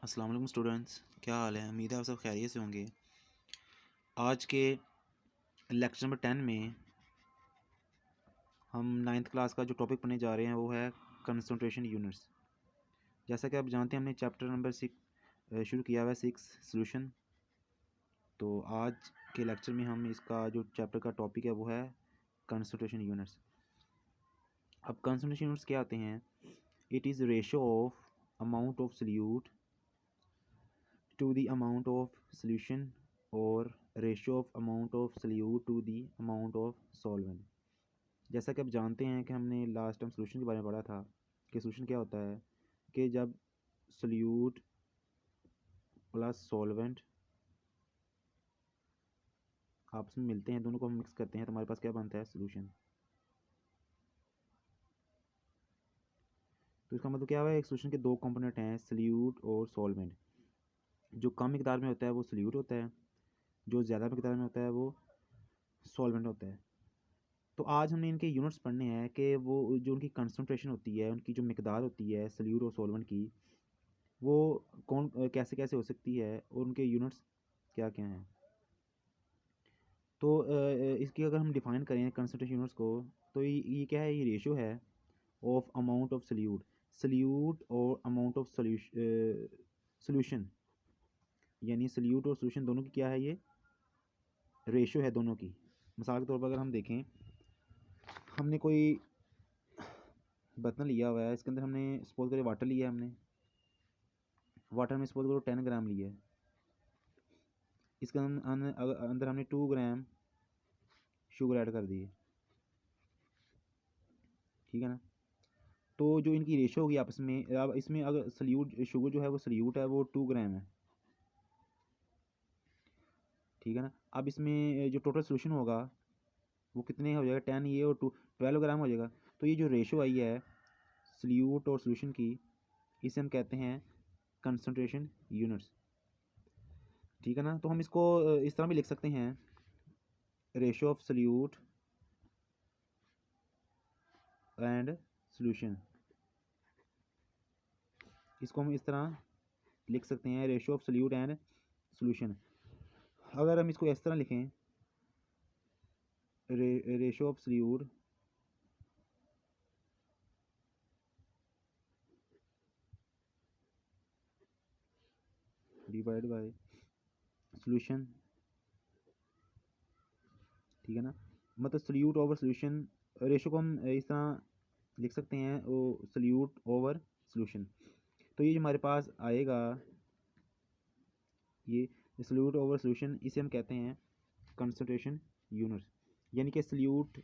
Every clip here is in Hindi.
अस्सलाम वालेकुम स्टूडेंट्स, क्या हाल है। उम्मीद है आप सब खैरियत से होंगे। आज के लेक्चर नंबर 10 में हम 9th क्लास का जो टॉपिक पढ़ने जा रहे हैं वो है कंसंट्रेशन यूनिट्स। जैसा कि आप जानते हैं हमने चैप्टर नंबर 6 शुरू किया हुआ है 6 सोल्यूशन। तो आज के लेक्चर में हम इसका जो चैप्टर का टॉपिक है वो है कंसंट्रेशन यूनिट्स। अब कंसंट्रेशन यूनिट्स क्या आते हैं? It is ratio of amount of solute to the amount of solution और ratio of amount of solute to the amount of solvent। जैसा कि आप जानते हैं कि हमने लास्ट टाइम सोल्यूशन के बारे में पढ़ा था कि सोल्यूशन क्या होता है कि जब सोल्यूट प्लस सॉल्वेंट आपस में मिलते हैं, दोनों को हम मिक्स करते हैं तो हमारे पास क्या बनता है? सोल्यूशन। तो इसका मतलब क्या हुआ? एक सोल्यूशन के दो कंपोनेंट हैं, सोल्यूट और सॉल्वेंट। जो कम मिकदार में होता है वो सोल्यूट होता है, जो ज़्यादा मिकदार में होता है वो सॉल्वेंट होता है। तो आज हमने इनके यूनिट्स पढ़ने हैं कि वो जो उनकी कंसंट्रेशन होती है, उनकी जो मिकदार होती है सोल्यूट और सॉल्वेंट की, वो कौन कैसे कैसे हो सकती है और उनके यूनिट्स क्या क्या हैं। तो इसकी अगर हम डिफ़ाइन करें कंसंट्रेशन यूनिट्स को, तो ये क्या है? ये रेशो है ऑफ अमाउंट ऑफ सोल्यूट और अमाउंट ऑफ सोल्यूशन, यानी सोल्यूट और सोल्यूशन दोनों की क्या है? ये रेशो है दोनों की। मिसाल के तौर पर अगर हम देखें, हमने कोई बर्तन लिया हुआ है, इसके अंदर हमने सपोज करें वाटर लिया है, हमने वाटर में सपोज करो 10 ग्राम लिया है, इसके अंदर हमने 2 ग्राम शुगर ऐड कर दी है, ठीक है ना। तो जो इनकी रेशो होगी आपस में, अब इसमें अगर सल्यूट शुगर जो है वो सल्यूट है वो 2 ग्राम है, ठीक है ना। अब इसमें जो टोटल सोल्यूशन होगा वो कितने हो जाएगा? 10 ये और 2 12 ग्राम हो जाएगा। तो ये जो रेशो आई है सल्यूट और सोल्यूशन की, इसे हम कहते हैं कंसंट्रेशन यूनिट्स, ठीक है ना। तो हम इसको इस तरह भी लिख सकते हैं, ratio of solute and solution. इसको हम इस तरह लिख सकते हैं, ratio of solute and solution. अगर हम इसको इस तरह लिखें, ratio of solute divide by solution, ठीक है ना। मतलब सल्यूट ओवर सोल्यूशन, रेशो को हम इस तरह लिख सकते हैं, वो सल्यूट ओवर सोल्यूशन। तो ये जो हमारे पास आएगा, ये सल्यूट ओवर सोल्यूशन, इसे हम कहते हैं कंसंट्रेशन यूनिट्स। यानी कि सल्यूट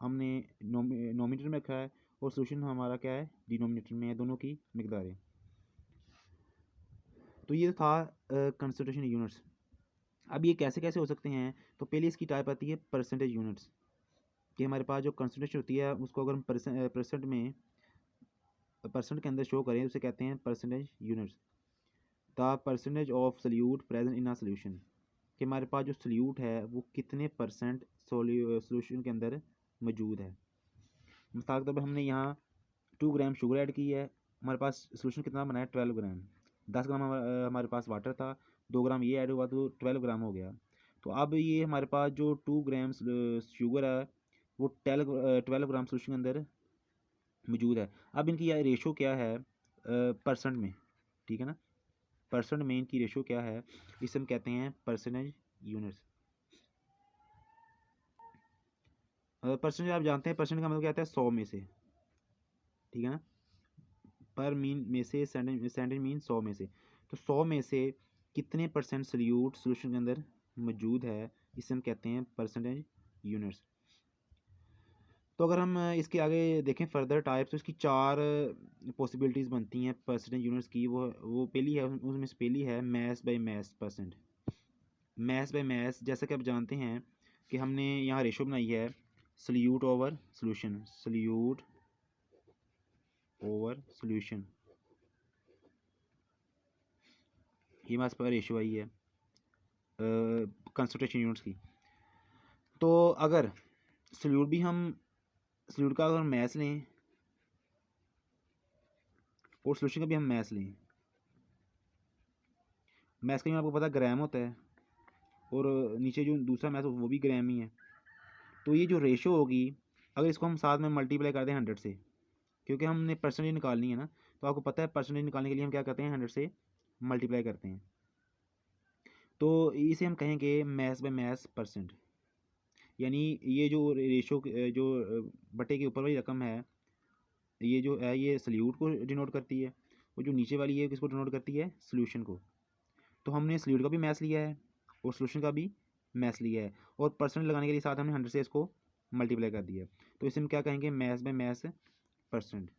हमने नोमीनेटर में रखा है और सोल्यूशन हमारा क्या है? डिनोमिनेटर में है, दोनों की मिकदारें। तो ये था कंसंट्रेशन यूनिट्स। अब ये कैसे कैसे हो सकते हैं? तो पहले इसकी टाइप आती है परसेंटेज यूनिट्स, कि हमारे पास जो कंसंट्रेशन होती है उसको अगर हम परसेंट में, परसेंट के अंदर शो करें, उसे कहते हैं percentage units. The percentage of solute present in a solution, कि हमारे पास जो सल्यूट है वो कितने परसेंट सोल्यूशन के अंदर मौजूद है। मिसाल के तौर पर हमने यहाँ 2 ग्राम शुगर ऐड की है, हमारे पास सोल्यूशन कितना बना है? 12 ग्राम। 10 ग्राम हमारे पास वाटर था, 2 ग्राम ये ऐड हुआ तो 12 ग्राम हो गया। तो अब ये हमारे पास जो 2 ग्राम शुगर है वो 12 ग्राम सोल्यूशन के अंदर मौजूद है। अब इनकी यह रेशो क्या है परसेंट में, ठीक है ना। परसेंट में इनकी रेशो क्या है? इसे हम कहते हैं परसेंटेज यूनिट्स। परसेंटेज आप जानते हैं, परसेंट का मतलब क्या आता है? 100 में से, ठीक है ना। पर मीन में से, सेंटेज मीन 100 में से। तो 100 में से कितने परसेंट सल्यूट सोल्यूशन के अंदर मौजूद है, इसे हम कहते हैं परसेंटेज यूनिट्स। तो अगर हम इसके आगे देखें फर्दर टाइप्स, तो इसकी 4 पॉसिबिलिटीज़ बनती हैं परसेंटेज यूनिट्स की। वो पहली है, उसमें से पहली है mass by mass percent. Mass by mass, जैसा कि आप जानते हैं कि हमने यहाँ रेशो बनाई है solute over solution, solute over solution, ये हमारे पास रेशो आई है कंसंट्रेशन यूनिट्स की। तो अगर सल्यूट भी हम, सल्यूट का अगर मैस लें और सोल्यूशन का भी हम मैस लें, मैथ्स का यूनिट आपको पता है ग्राम होता है, और नीचे जो दूसरा मैथ्स वो भी ग्राम ही है। तो ये जो रेशो होगी, अगर इसको हम साथ में मल्टीप्लाई कर दें 100 से, क्योंकि हमने परसेंटेज निकालनी है ना, तो आपको पता है परसेंटेज निकालने के लिए हम क्या करते हैं, 100 से मल्टीप्लाई करते हैं। तो इसे हम कहेंगे मैथ्स बाय मैथ्स परसेंट, यानी ये जो रेशो जो बटे के ऊपर वाली रकम है, ये जो है ये सल्यूट को डिनोट करती है, और जो नीचे वाली है किसको डिनोट करती है, सोल्यूशन को। तो हमने सल्यूट का भी मैथ्स लिया है और सोल्यूशन का भी मैथ्स लिया है, और परसेंट लगाने के लिए साथ हमने 100 से इसको मल्टीप्लाई कर दिया। तो इसे हम क्या कहेंगे, मैथ्स बाय मैथ्स परसेंट।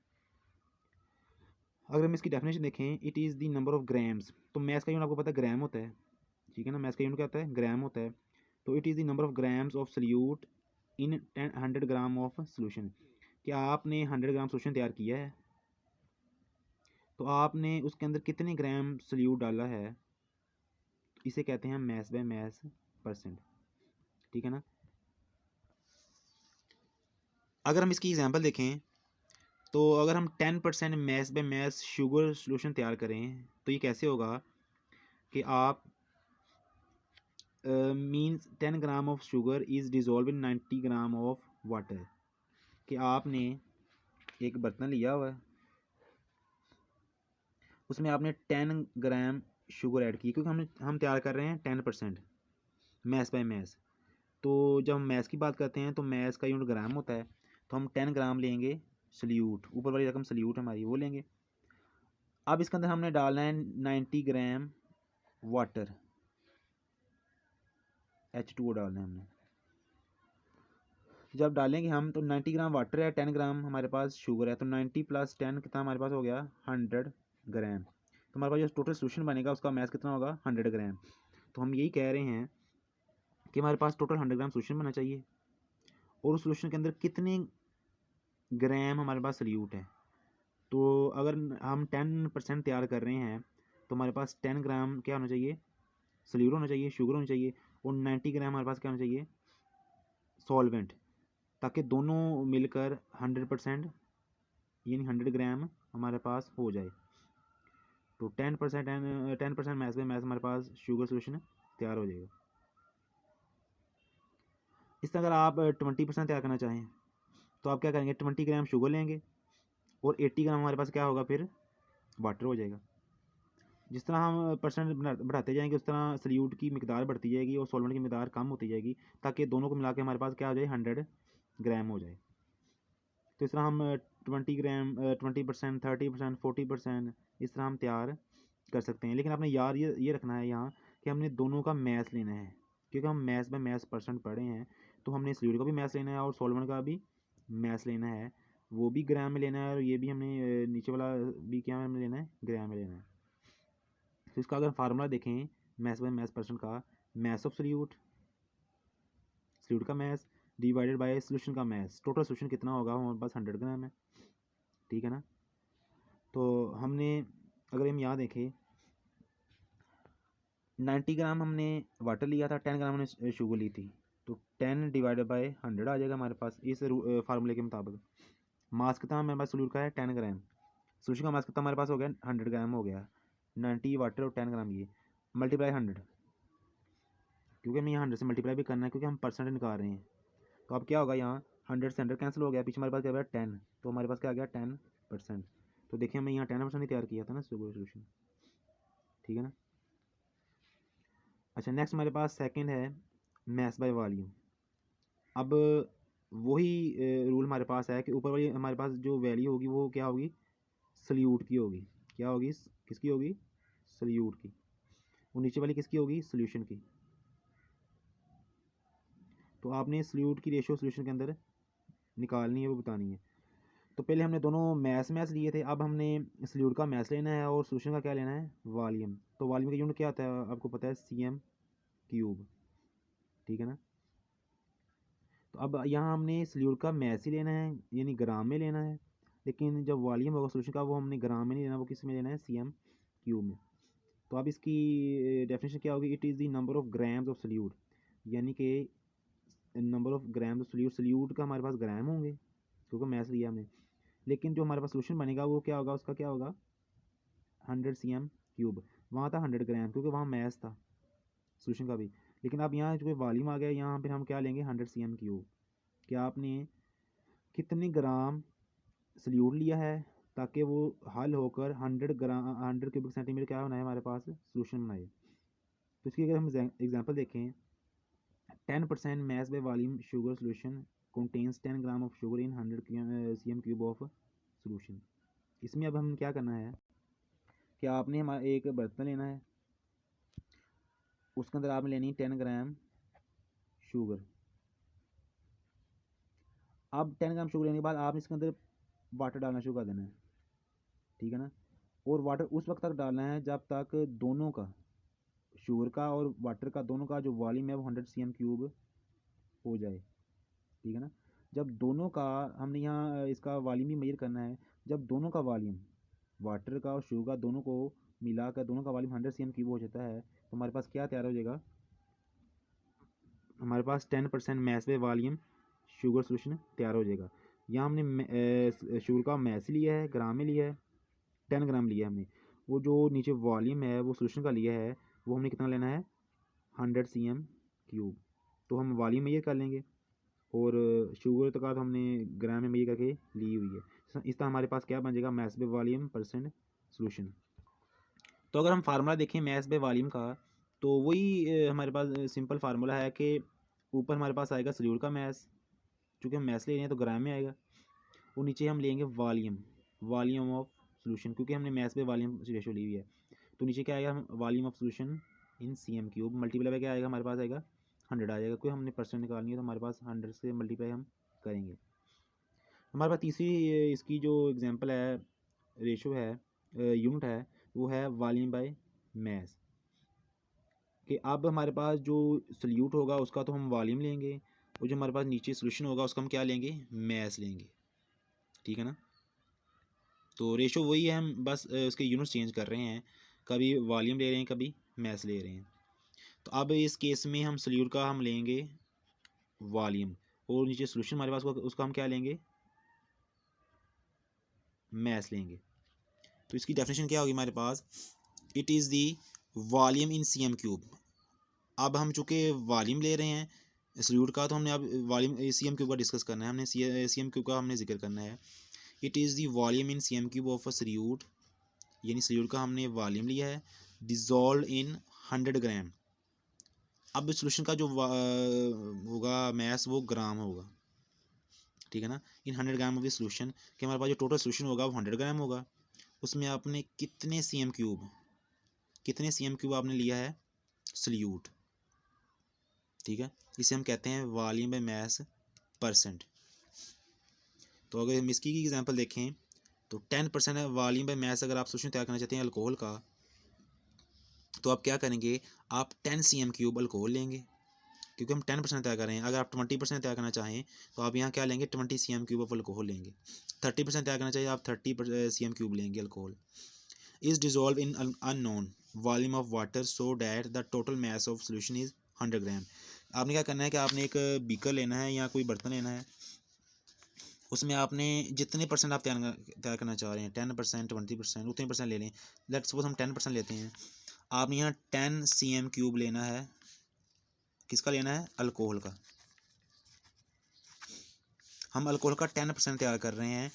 अगर हम इसकी डेफिनेशन देखें, it is the number of grams. तो मैथ्स का यूनिट आपको पता है ग्राम होता है, ठीक है ना, मैथ्स का यूनिट क्या होता है, ग्राम होता है। तो it is the number of grams of solute in 100 gram of solution. क्या आपने 100 ग्राम सोल्यूशन तैयार किया है, तो आपने उसके अंदर कितने ग्राम सल्यूट डाला है, इसे कहते हैं मैथ्स बाय मैथ्स परसेंट, ठीक है ना। अगर हम इसकी एग्जांपल देखें, तो अगर हम 10% maths by maths sugar solution तैयार करें, तो ये कैसे होगा कि आप means 10 gram of sugar is dissolve in 90 gram of water. कि आपने एक बर्तन लिया हुआ है, उसमें आपने 10 ग्राम शुगर ऐड की, क्योंकि हम तैयार कर रहे हैं 10% मैथ्स बाय मैथ्स। तो जब हम मैथ्स की बात करते हैं तो मैथ्स का यूनिट ग्राम होता है, तो हम 10 ग्राम लेंगे सल्यूट, ऊपर वाली रकम सल्यूट हमारी वो लेंगे। अब इसके अंदर हमने डालना है 90 ग्राम वाटर, H2O डालना है हमने। जब डालेंगे हम, तो 90 ग्राम वाटर है, 10 ग्राम हमारे पास शुगर है, तो 90 + 10 कितना हमारे पास हो गया, 100 ग्राम। तो हमारे पास जो टोटल सोल्यूशन बनेगा उसका मैथ कितना होगा, 100 ग्राम। तो हम यही कह रहे हैं कि हमारे पास टोटल 100 ग्राम सोल्यूशन बनना चाहिए, और उस सोल्यूशन के अंदर कितने ग्राम हमारे पास सल्यूट है। तो अगर हम 10% तैयार कर रहे हैं, तो हमारे पास 10 ग्राम क्या होना चाहिए, सल्यूट होना चाहिए, शुगर होनी चाहिए, और 90 ग्राम हमारे पास क्या होना चाहिए, सॉल्वेंट, ताकि दोनों मिलकर 100% यानी 100 ग्राम हमारे पास हो जाए। तो 10% मैथ्स में मैथ्स हमारे पास शुगर सोल्यूशन तैयार हो जाएगा। इस तरह अगर आप 20% तैयार करना चाहें, तो आप क्या करेंगे, 20 ग्राम शुगर लेंगे, और 80 ग्राम हमारे पास क्या होगा, फिर वाटर हो जाएगा। जिस तरह हम परसेंट बढ़ाते जाएंगे, उस तरह सल्यूट की मिकदार बढ़ती जाएगी और सॉल्वेंट की मिकदार कम होती जाएगी, ताकि दोनों को मिला के हमारे पास क्या हो जाए, 100 ग्राम हो जाए। तो इस तरह हम 20 ग्राम 20%, 30%, 40% इस तरह हम तैयार कर सकते हैं। लेकिन आपने यार ये रखना है यहाँ कि हमने दोनों का मैथ्स लेना है, क्योंकि हम मैथ्स बाय मैथ्स परसेंट पढ़े हैं, तो हमने सल्यूट का भी मैथ्स लेना है और सॉल्वेंट का भी मैथ्स लेना है, वो भी ग्राम में लेना है, और ये भी हमने नीचे वाला भी क्या में लेना है, ग्राम में लेना है। तो इसका अगर फार्मूला देखें मैथ्स बाय मैथ्स परसेंट का, मैथ्स ऑफ सल्यूट, सल्यूट का मैथ्स डिवाइडेड बाय सोल्यूशन का मैथ्स, टोटल सोल्यूशन कितना होगा, हमारे पास 100 ग्राम है, ठीक है ना। तो हमने अगर हम यहाँ देखें, 90 ग्राम हमने वाटर लिया था, 10 ग्राम हमने शुगर ली थी, तो 10 डिवाइडेड बाय 100 आ जाएगा हमारे पास इस फार्मूले के मुताबिक। मास कितना हमारे पास सल्यूट का है, 10 ग्राम, सोल्यूशन का मास कितना हमारे पास हो गया, 100 ग्राम हो गया, 90 वाटर और 10 ग्राम ये मल्टीप्लाई 100, क्योंकि हमें यहाँ 100 से मल्टीप्लाई भी करना है, क्योंकि हम परसेंट निकाल रहे हैं। तो अब क्या होगा, यहाँ 100 से 100 कैंसिल हो गया, पीछे हमारे पास क्या गया 10, तो हमारे पास क्या आ गया 10%। तो देखिए हमने यहाँ 10% ही तैयार किया था ना सोल्यूशन, ठीक है ना। अच्छा, नेक्स्ट हमारे पास सेकंड है मैथ्स बाय वॉल्यूम। अब वही रूल हमारे पास है कि ऊपर वाली हमारे पास जो वैल्यू होगी वो क्या होगी, सल्यूट की होगी, क्या होगी, किसकी होगी, सल्यूट की, और नीचे वाली किसकी होगी, सोल्यूशन की। तो आपने सल्यूट की रेशियो सोल्यूशन के अंदर निकालनी है, वो बतानी है। तो पहले हमने दोनों मैथ्स लिए थे, अब हमने सल्यूट का मैथ्स लेना है और सोल्यूशन का क्या लेना है, वॉल्यूम। तो वॉल्यूम का यूनिट क्या आता है, आपको पता है, cm3, ठीक है ना। तो अब यहाँ हमने सल्यूट का मैथ्स ही लेना है, यानी ग्राम में लेना है, लेकिन जब वॉल्यूम होगा सोल्यूशन का, वो हमने ग्राम में नहीं लेना, वो किस में लेना है, cm3 में। तो अब इसकी डेफिनेशन क्या होगी, it is the number of grams of solute, यानी कि number of grams of solute, solute का हमारे पास ग्राम होंगे क्योंकि मैथ्स लिया हमने, लेकिन जो हमारे पास सोल्यूशन बनेगा वो क्या होगा, उसका क्या होगा, 100 cm क्यूब, वहाँ था 100 ग्राम क्योंकि वहाँ मैस था सोल्यूशन का भी। लेकिन अब यहाँ जो वॉल्यूम आ गया, यहाँ पर हम क्या लेंगे 100 cm क्यूब। क्या आपने कितने ग्राम सल्यूट लिया है ताकि वो हल होकर 100 क्यूबिक सेंटीमीटर क्या बनाए हमारे पास सोल्यूशन बनाए। तो इसकी अगर हम एग्जांपल देखें, 10% mass by volume sugar solution contains 10 gram of sugar in 100 cm cube of solution। इसमें अब हम क्या करना है कि आपने हमारा एक बर्तन लेना है, उसके अंदर आपने लेनी है 10 ग्राम शुगर। अब 10 ग्राम शुगर लेने के बाद आपने इसके अंदर वाटर डालना शुरू कर देना है, ठीक है ना। और वाटर उस वक्त तक डालना है जब तक दोनों का, शुगर का और वाटर का दोनों का जो वॉल्यूम है वो 100 cm क्यूब हो जाए, ठीक है ना। जब दोनों का, हमने यहाँ इसका वॉल्यूम भी मेजर करना है, जब दोनों का वॉल्यूम वाटर का और शुगर का दोनों को मिलाकर दोनों का वॉल्यूम 100 cm क्यूब हो जाता है तो हमारे पास क्या तैयार हो जाएगा, हमारे पास 10% मैस पे वॉल्यूम शुगर सोल्यूशन तैयार हो जाएगा। यहाँ हमने शुगर का मैस लिया है, ग्राम में लिया है, 10 ग्राम लिया है हमने। वो जो नीचे वॉल्यूम है वो सोल्यूशन का लिया है, वो हमने कितना लेना है 100 cm क्यूब। तो हम वॉल्यूम मेजर कर लेंगे और शुगर तक का तो हमने ग्राम में मेजर करके ली हुई है। इस तरह हमारे पास क्या बन जाएगा mass by volume percent solution. तो अगर हम फार्मूला देखें मैस बाय वॉल्यूम का, तो वही हमारे पास सिंपल फार्मूला है कि ऊपर हमारे पास आएगा सल्यूट का मैस, चूँकि हम मैस ले रहे हैं तो ग्राम में आएगा, और नीचे हम लेंगे वॉल्यूम ऑफ सोल्यूशन, क्योंकि हमने मैस बाय वॉल्यूम रेशो ली हुई है। तो नीचे क्या आएगा volume of solution in cm cube multiply by क्या आएगा हमारे पास आएगा 100 आ जाएगा, क्योंकि हमने परसेंट निकालनी है तो हमारे पास 100 से मल्टीप्लाई हम करेंगे। हमारे पास तीसरी इसकी जो एग्जांपल है, रेशो है, यूनिट है, वो है वॉल्यूम बाय मैस। कि अब हमारे पास जो सल्यूट होगा उसका तो हम वॉल्यूम लेंगे, और जो हमारे पास नीचे सोल्यूशन होगा उसका हम क्या लेंगे मैस लेंगे, ठीक है ना। तो रेशो वही है, हम बस उसके यूनिट चेंज कर रहे हैं, कभी वॉल्यूम ले रहे हैं कभी मैस ले रहे हैं। तो अब इस केस में हम सल्यूट का हम लेंगे वॉल्यूम, और नीचे सोल्यूशन हमारे पास उसका हम क्या लेंगे मैस लेंगे। तो इसकी डेफिनेशन क्या होगी हमारे पास, it is the volume in cm cube. अब हम चूँकि वॉल्यूम ले रहे हैं सल्यूट का, तो हमने अब वॉल्यूम cm क्यूब का डिस्कस करना है, हमने cm क्यूब का हमने जिक्र करना है। It is the volume in cm cube of a solute, यानी सल्यूट का हमने वॉल्यूम लिया है, डिजॉल्व इन 100 ग्राम। अब सोल्यूशन का जो होगा मैस वो ग्राम होगा, ठीक है ना। इन 100 ग्राम ऑफ द सोल्यूशन कि हमारे पास जो टोटल सोल्यूशन होगा वो 100 ग्राम होगा, उसमें आपने कितने cm क्यूब आपने लिया है सल्यूट, ठीक है। इसे हम कहते हैं वॉल्यूम बाय मैस परसेंट। तो अगर हम इसकी एग्जांपल देखें तो 10% वॉल्यूम बाय मैस अगर आप सोल्यूशन तैयार करना चाहते हैं अल्कोहल का, तो आप क्या करेंगे, आप 10 cm क्यूब अल्कोहल लेंगे, क्योंकि हम 10% तैयार कर रहे हैं। अगर आप 20% तैयार करना चाहें तो आप यहाँ क्या लेंगे 20 cm क्यूब ऑफ अल्कोहल लेंगे। 30% तैयार करना चाहिए आप 30 cm क्यूब लेंगे alcohol. Is dissolve in unknown volume of water so that the total mess of solution is 100 ग्राम। आपने क्या करना है कि आपने एक बीकर लेना है या कोई बर्तन लेना है, उसमें आपने जितने परसेंट आप तैयार करना चाह रहे हैं 10% 20% उतने परसेंट ले लें। लेट्स सपोज हम 10% लेते हैं, आपने यहाँ 10 cm क्यूब लेना है, किसका लेना है अल्कोहल का। हम अल्कोहल का 10% तैयार कर रहे हैं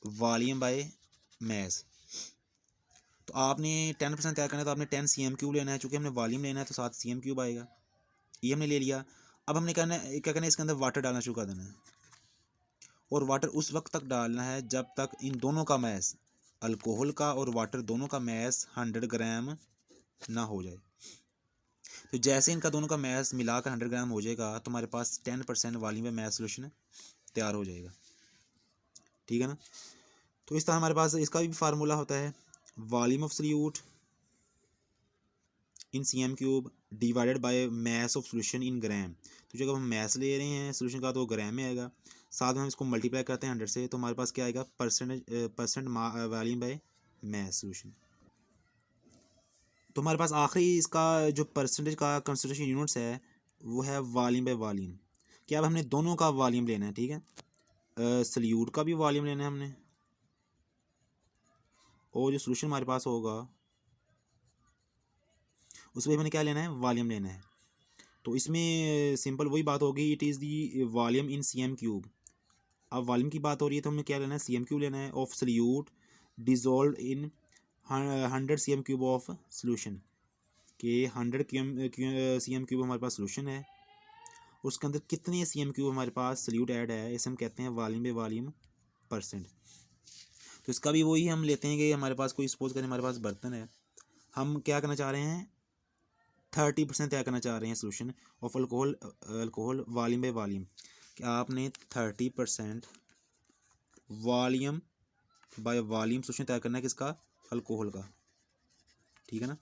वॉल्यूम बाय मैस। तो आपने 10% तैयार करना है तो आपने 10 cm क्यूब लेना है, चूँकि हमने वॉल्यूम लेना है तो 7 cm क्यूब आएगा, ये हमने ले लिया। अब हमने करना है क्या करना है, इसके अंदर वाटर डालना शुरू कर देना है, और वाटर उस वक्त तक डालना है जब तक इन दोनों का मैस, अल्कोहल का और वाटर दोनों का मैस 100 ग्राम ना हो जाए। तो जैसे इनका दोनों का मैस मिलाकर 100 ग्राम हो जाएगा तो हमारे पास 10% वॉल्यूम में मैस सोल्यूशन तैयार हो जाएगा, ठीक है ना। तो इस तरह हमारे पास इसका भी फार्मूला होता है volume of solute in cm cube divided by mass of solution in gram. तो जब हम मैस ले रहे हैं सोल्यूशन का तो ग्राम में आएगा, साथ में हम इसको मल्टीप्लाई करते हैं 100 से, तो हमारे पास क्या आएगा percent volume by mass solution. तो हमारे पास आखिरी इसका जो परसेंटेज का कंसिडरेशन यूनिट्स है वो है वॉल्यूम बाय वॉल्यूम। कि अब हमने दोनों का वॉल्यूम लेना है, ठीक है, सल्यूट का भी वॉल्यूम लेना है हमने, और जो सोल्यूशन हमारे पास होगा उस पर मैंने क्या लेना है, वॉल्यूम लेना है। तो इसमें सिंपल वही बात होगी, it is the volume in cm3। अब वॉल्यूम की बात हो रही है तो हमें क्या लेना है, cm3 लेना है of solute dissolve in 100 cm3 of solution, कि 100 cm3 हमारे पास सोल्यूशन है, उसके अंदर कितने cm3 हमारे पास सल्यूट ऐड है, इसे हम कहते हैं वॉल्यूम बाई वॉल्यूम परसेंट। तो इसका भी वही हम लेते हैं कि हमारे पास कोई सपोज करें हमारे पास बर्तन है, हम क्या करना चाह रहे हैं, 30% तय करना चाह रहे हैं solution of alcohol volume by volume, कि आपने 30% वॉल्यूम बाय वॉल्यूम सोल्यूशन तय करना है किसका, अल्कोहल का, ठीक है ना।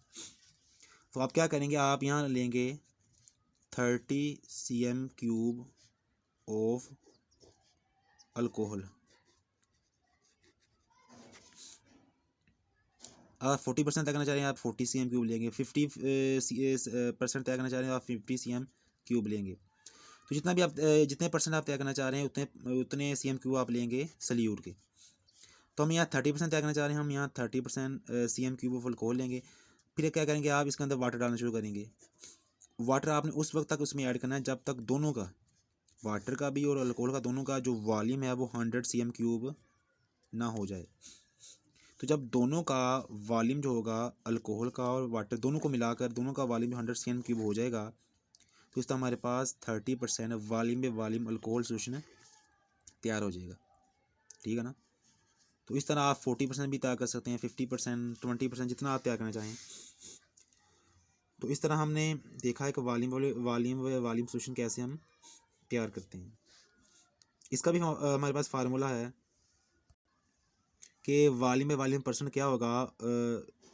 तो आप क्या करेंगे, आप यहाँ लेंगे 30 cm3 ऑफ अल्कोहल, आप 40% तय करना चाह रहे हैं आप 40 cm3 लेंगे, 50% तय करना चाह रहे हैं आप 50 cm3 लेंगे। तो जितना भी आप जितने परसेंट आप तय करना चाह रहे हैं उतने cm3 आप लेंगे सल्यूट के। तो हम यहाँ 30% तय करना चाह रहे हैं, हम यहाँ 30% cm3 ऑफ अल्कोहल लेंगे। फिर क्या करेंगे, आप इसके अंदर वाटर डालना शुरू करेंगे। वाटर आपने उस वक्त तक उसमें ऐड करना है जब तक दोनों का, वाटर का भी और अल्कोहल का दोनों का जो वॉल्यूम है वो 100 cm3 ना हो जाए। तो जब दोनों का वॉल्यूम जो होगा अल्कोहल का और वाटर दोनों को मिलाकर दोनों का वॉल्यूम 100 cm3 हो जाएगा, तो इसका हमारे पास 30% volume by volume alcohol solution तैयार हो जाएगा, ठीक है ना। तो इस तरह आप 40% भी तैयार कर सकते हैं, 50%, 20%, जितना आप तैयार करना चाहें। तो इस तरह हमने देखा है कि वॉल्यूम सोल्यूशन कैसे हम तैयार करते हैं। इसका भी हमारे पास फार्मूला है कि वॉल्यूम बाई वॉल्यूम परसेंट क्या होगा,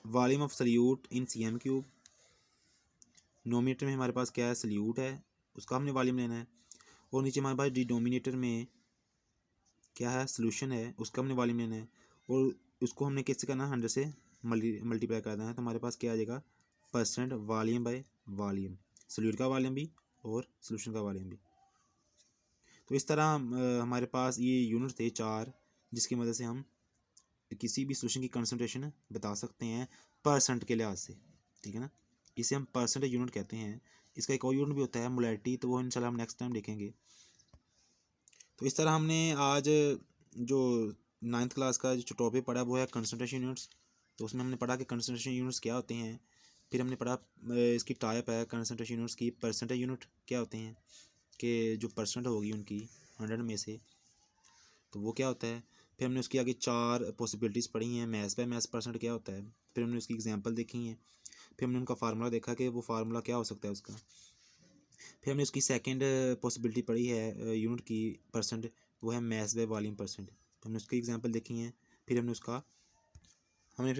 volume of solute in cm3, नोमीनेटर में हमारे पास क्या है, सल्यूट है, उसका हमने वॉल्यूम लेना है, और नीचे हमारे पास डिनोमिनेटर में क्या है, सोल्यूशन है, उसका हमने वॉल्यूम लेना है, और उसको हमने किससे करना है, 100 से मल्टीप्लाई करना है। तो हमारे पास क्या आ जाएगा, percent volume by volume, solute का वॉल्यूम भी और सोल्यूशन का वॉल्यूम भी। तो इस तरह हमारे पास ये यूनिट थे 4, जिसकी मदद से हम किसी भी सोल्यूशन की कंसंट्रेशन बता सकते हैं परसेंट के लिहाज से, ठीक है ना। इसे हम परसेंटेज यूनिट कहते हैं। इसका एक और यूनिट भी होता है मोलैरिटी, तो वो इंशाल्लाह हम नेक्स्ट टाइम देखेंगे। तो इस तरह हमने आज जो 9th क्लास का जो टॉपिक पढ़ा वो है कंसंट्रेशन यूनिट्स। तो उसमें हमने पढ़ा कि कंसंट्रेशन यूनिट्स क्या होते हैं, फिर हमने पढ़ा इसकी टाइप है कंसंट्रेशन यूनिट्स की, परसेंटेज यूनिट क्या होते हैं, कि जो परसेंट होगी उनकी 100 में से, तो वो क्या होता है। फिर हमने उसकी आगे 4 पॉसिबिलिटीज़ पढ़ी हैं, मैथ बाय मैथ परसेंट क्या होता है, फिर हमने उसकी एग्जांपल देखी हैं, फिर हमने उनका फार्मूला देखा कि वो फार्मूला क्या हो सकता है उसका। फिर हमने उसकी सेकंड पॉसिबिलिटी पढ़ी है यूनिट की परसेंट, वो है मैथ बाय वॉल्यूम परसेंट, तो हमने उसकी एग्जांपल देखी हैं। फिर हमने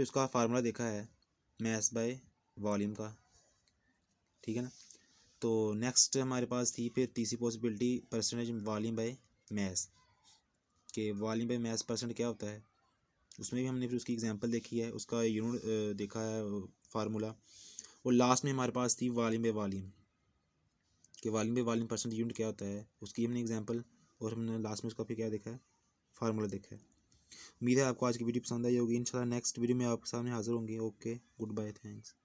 उसका फार्मूला देखा है मैथ बाय वॉल्यूम का, ठीक है ना। तो नेक्स्ट हमारे पास थी फिर तीसरी possibility percentage volume by math, कि वॉल्यूम बाय मैथ परसेंट क्या होता है, उसमें भी हमने फिर उसकी एग्जांपल देखी है, उसका यूनिट देखा है फार्मूला। और लास्ट में हमारे पास थी वॉल्यूम बाय वॉल्यूम, कि volume by volume percent unit क्या होता है, उसकी हमने एग्जांपल, और हमने लास्ट में उसका फिर क्या देखा है, फार्मूला देखा है। उम्मीद है आपको आज की वीडियो पसंद आई होगी। इंशाल्लाह नेक्स्ट वीडियो में आपके सामने हाजिर होंगे। Okay, goodbye, thanks.